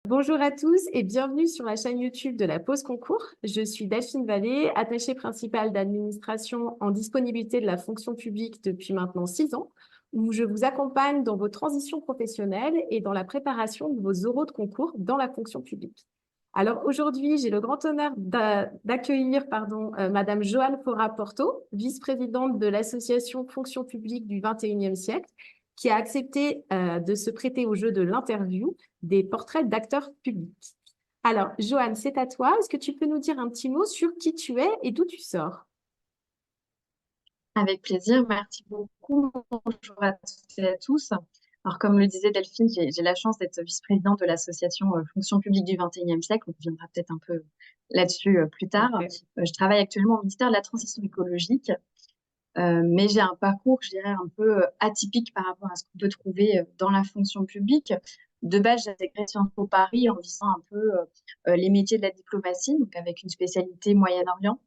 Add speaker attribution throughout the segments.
Speaker 1: Bonjour à tous et bienvenue sur la chaîne YouTube de la Pause Concours. Je suis Delphine Vallée, attachée principale d'administration en disponibilité de la fonction publique depuis maintenant 6 ans, où je vous accompagne dans vos transitions professionnelles et dans la préparation de vos oraux de concours dans la fonction publique. Alors aujourd'hui, j'ai le grand honneur d'accueillir Madame Joanne Fora-Porto, vice-présidente de l'association Fonction publique du 21e siècle, qui a accepté de se prêter au jeu de l'interview des portraits d'acteurs publics. Alors, Joanne, c'est à toi. Est-ce que tu peux nous dire un petit mot sur qui tu es et d'où tu sors?
Speaker 2: Avec plaisir, merci beaucoup. Bonjour à toutes et à tous. Alors, comme le disait Delphine, j'ai la chance d'être vice-présidente de l'association Fonction publique du 21e siècle. On reviendra peut-être un peu là-dessus plus tard.
Speaker 1: Parfait.
Speaker 2: Je travaille actuellement au ministère de la Transition écologique, mais j'ai un parcours, je dirais, un peu atypique par rapport à ce qu'on peut trouver dans la fonction publique. De base, j'ai intégré Sciences Po Paris en visant un peu les métiers de la diplomatie, donc avec une spécialité Moyen-Orient.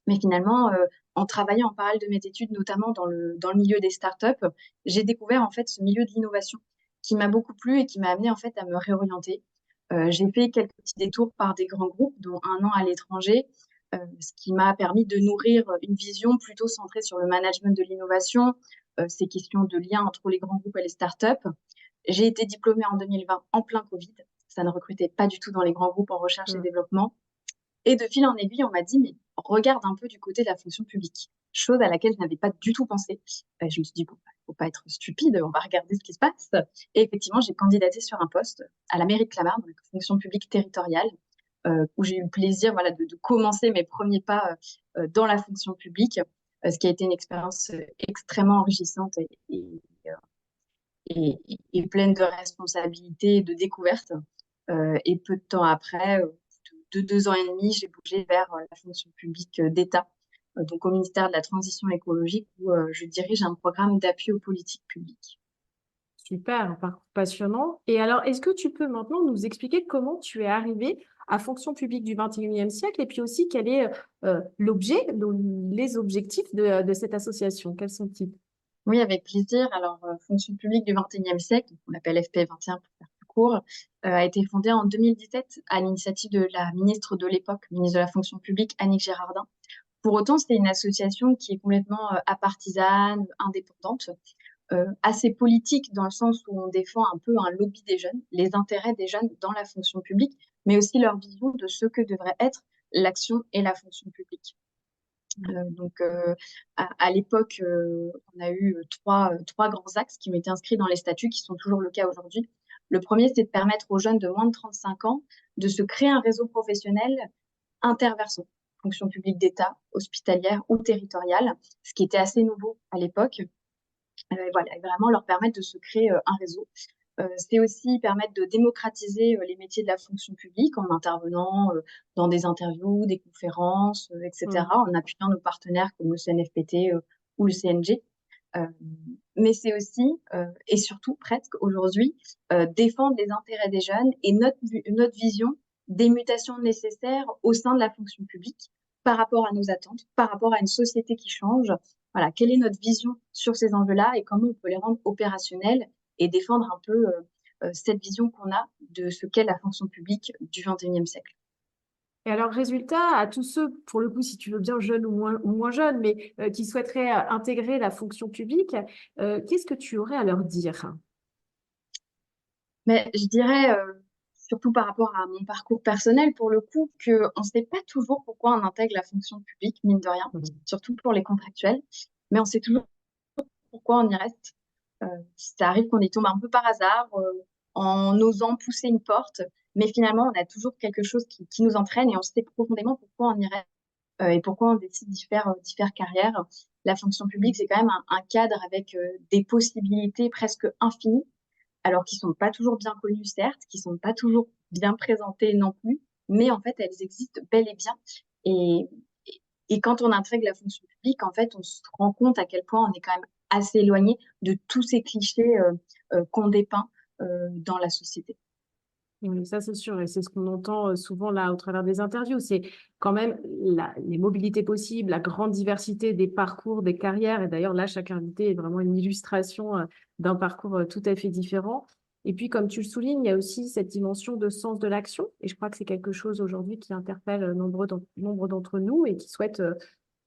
Speaker 2: Mais finalement, en travaillant en parallèle de mes études, notamment dans le milieu des startups, j'ai découvert en fait ce milieu de l'innovation qui m'a beaucoup plu et qui m'a amené en fait à me réorienter. J'ai fait quelques petits détours par des grands groupes, dont un an à l'étranger, ce qui m'a permis de nourrir une vision plutôt centrée sur le management de l'innovation, ces questions de lien entre les grands groupes et les startups. J'ai été diplômée en 2020 en plein Covid. Ça ne recrutait pas du tout dans les grands groupes en recherche et
Speaker 1: Mm.
Speaker 2: développement. Et de fil en aiguille, on m'a dit, mais regarde un peu du côté de la fonction publique, chose à laquelle je n'avais pas du tout pensé. Je me suis dit, bon, faut pas être stupide, on va regarder ce qui se passe. Et effectivement, j'ai candidaté sur un poste à la mairie de Clamart, dans la fonction publique territoriale, où j'ai eu le plaisir voilà, de commencer mes premiers pas dans la fonction publique, ce qui a été une expérience extrêmement enrichissante et pleine de responsabilités et de découvertes. Et peu de temps après, de 2 ans et demi, j'ai bougé vers la fonction publique d'État, donc au ministère de la Transition écologique, où je dirige un programme d'appui aux politiques publiques.
Speaker 1: Super, un parcours passionnant. Et alors, est-ce que tu peux maintenant nous expliquer comment tu es arrivée à fonction publique du 21e siècle et puis aussi quel est l'objet, les objectifs de cette association? Quels sont-ils?
Speaker 2: Oui, avec plaisir. Alors, fonction publique du 21e siècle, on l'appelle FP21 pour faire plus court, a été fondée en 2017 à l'initiative de la ministre de l'époque, ministre de la fonction publique, Annick Girardin. Pour autant, c'est une association qui est complètement apartisane, indépendante, assez politique dans le sens où on défend un peu un lobby des jeunes, les intérêts des jeunes dans la fonction publique, mais aussi leur vision de ce que devrait être l'action et la fonction publique. Donc, à l'époque, on a eu trois grands axes qui ont été inscrits dans les statuts, qui sont toujours le cas aujourd'hui. Le premier, c'est de permettre aux jeunes de moins de 35 ans de se créer un réseau professionnel interversant, fonction publique d'État, hospitalière ou territoriale, ce qui était assez nouveau à l'époque. Voilà, et vraiment leur permettre de se créer un réseau. C'est aussi permettre de démocratiser les métiers de la fonction publique en intervenant dans des interviews, des conférences,
Speaker 1: Mm.
Speaker 2: etc., en appuyant nos partenaires comme le CNFPT ou le CNG. Euh, mais c'est aussi, et surtout presque aujourd'hui, défendre les intérêts des jeunes et notre vision des mutations nécessaires au sein de la fonction publique par rapport à nos attentes, par rapport à une société qui change. Voilà, quelle est notre vision sur ces enjeux-là et comment on peut les rendre opérationnels et défendre un peu cette vision qu'on a de ce qu'est la fonction publique du 21e siècle.
Speaker 1: Et alors, résultat, à tous ceux, pour le coup, si tu veux bien, jeunes ou moins jeunes, mais qui souhaiteraient intégrer la fonction publique, qu'est-ce que tu aurais à leur dire?
Speaker 2: Mais je dirais, surtout par rapport à mon parcours personnel, pour le coup, qu'on ne sait pas toujours pourquoi on intègre la fonction publique, mine de rien,
Speaker 1: Mhm.
Speaker 2: surtout pour les contractuels, mais on sait toujours pourquoi on y reste. Ça arrive qu'on y tombe un peu par hasard, en osant pousser une porte, mais finalement, on a toujours quelque chose qui nous entraîne et on sait profondément pourquoi on y reste et pourquoi on décide d'y faire carrière. La fonction publique, c'est quand même un cadre avec des possibilités presque infinies, alors qu'ils sont pas toujours bien connus, certes, qui sont pas toujours bien présentés non plus, mais en fait, elles existent bel et bien. Et, et quand on intègre la fonction publique, en fait, on se rend compte à quel point on est quand même assez éloigné de tous ces clichés qu'on dépeint dans la société.
Speaker 1: Oui, ça c'est sûr, et c'est ce qu'on entend souvent là au travers des interviews. C'est quand même les mobilités possibles, la grande diversité des parcours, des carrières. Et d'ailleurs, là, chaque invité est vraiment une illustration d'un parcours tout à fait différent. Et puis, comme tu le soulignes, il y a aussi cette dimension de sens de l'action. Et je crois que c'est quelque chose aujourd'hui qui interpelle nombre d'entre nous et qui souhaitent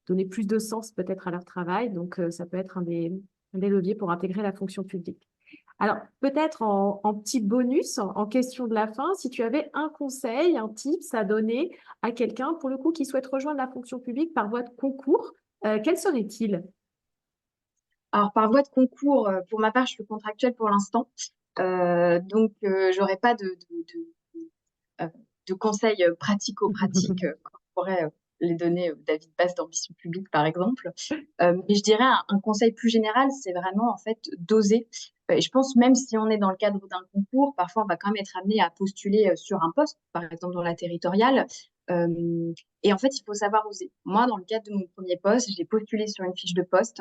Speaker 1: donner plus de sens peut-être à leur travail. Donc, ça peut être un des leviers pour intégrer la fonction publique. Alors, peut-être en petit bonus, en question de la fin, si tu avais un conseil, un tips à donner à quelqu'un, pour le coup, qui souhaite rejoindre la fonction publique par voie de concours, quel serait-il?
Speaker 2: Alors, par voie de concours, pour ma part, je suis contractuelle pour l'instant. Donc, j'aurais pas euh, de conseils pratico-pratiques qu'on pourrait les donner David Bass d'Ambition Publique, par exemple. Mais je dirais un conseil plus général, c'est vraiment en fait d'oser. Et je pense même si on est dans le cadre d'un concours, parfois on va quand même être amené à postuler sur un poste, par exemple dans la territoriale. Et en fait, il faut savoir oser. Moi, dans le cadre de mon premier poste, j'ai postulé sur une fiche de poste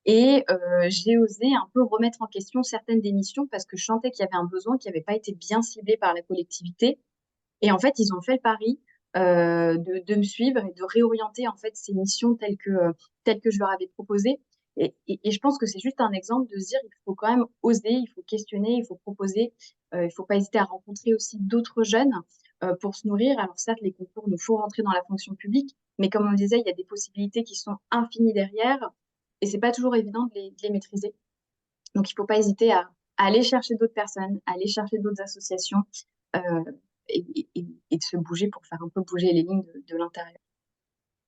Speaker 2: et j'ai osé un peu remettre en question certaines des missions parce que je sentais qu'il y avait un besoin qui n'avait pas été bien ciblé par la collectivité. Et en fait, ils ont fait le pari de me suivre et de réorienter en fait ces missions telles que je leur avais proposées. Et je pense que c'est juste un exemple de se dire il faut quand même oser, il faut questionner, il faut proposer, il faut pas hésiter à rencontrer aussi d'autres jeunes pour se nourrir. Alors certes, les concours, il faut rentrer dans la fonction publique, mais comme on le disait, il y a des possibilités qui sont infinies derrière et c'est pas toujours évident de les maîtriser. Donc il faut pas hésiter à aller chercher d'autres personnes, à aller chercher d'autres associations euh, et de se bouger pour faire un peu bouger les lignes de l'intérieur.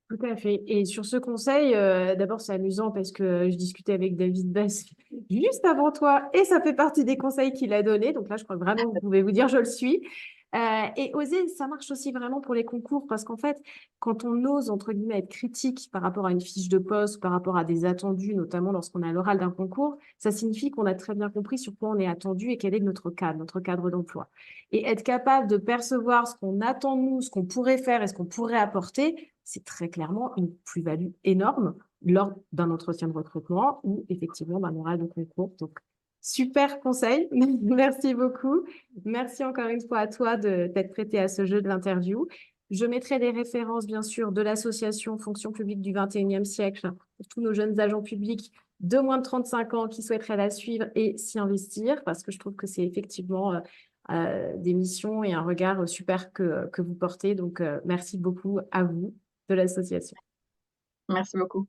Speaker 1: Tout à fait. Et sur ce conseil, d'abord, c'est amusant parce que je discutais avec David Bass juste avant toi et ça fait partie des conseils qu'il a donnés. Donc là, je crois que vraiment, vous pouvez vous dire, je le suis. Et oser, ça marche aussi vraiment pour les concours parce qu'en fait, quand on ose, entre guillemets, être critique par rapport à une fiche de poste, par rapport à des attendus, notamment lorsqu'on a l'oral d'un concours, ça signifie qu'on a très bien compris sur quoi on est attendu et quel est notre cadre d'emploi. Et être capable de percevoir ce qu'on attend de nous, ce qu'on pourrait faire et ce qu'on pourrait apporter, c'est très clairement une plus-value énorme lors d'un entretien de recrutement ou effectivement d'un oral de concours. Donc, super conseil. Merci beaucoup. Merci encore une fois à toi de t'être prêté à ce jeu de l'interview. Je mettrai des références, bien sûr, de l'association Fonction publique du 21e siècle pour tous nos jeunes agents publics de moins de 35 ans qui souhaiteraient la suivre et s'y investir parce que je trouve que c'est effectivement des missions et un regard super que vous portez. Donc, merci beaucoup à vous de l'association.
Speaker 2: Merci beaucoup.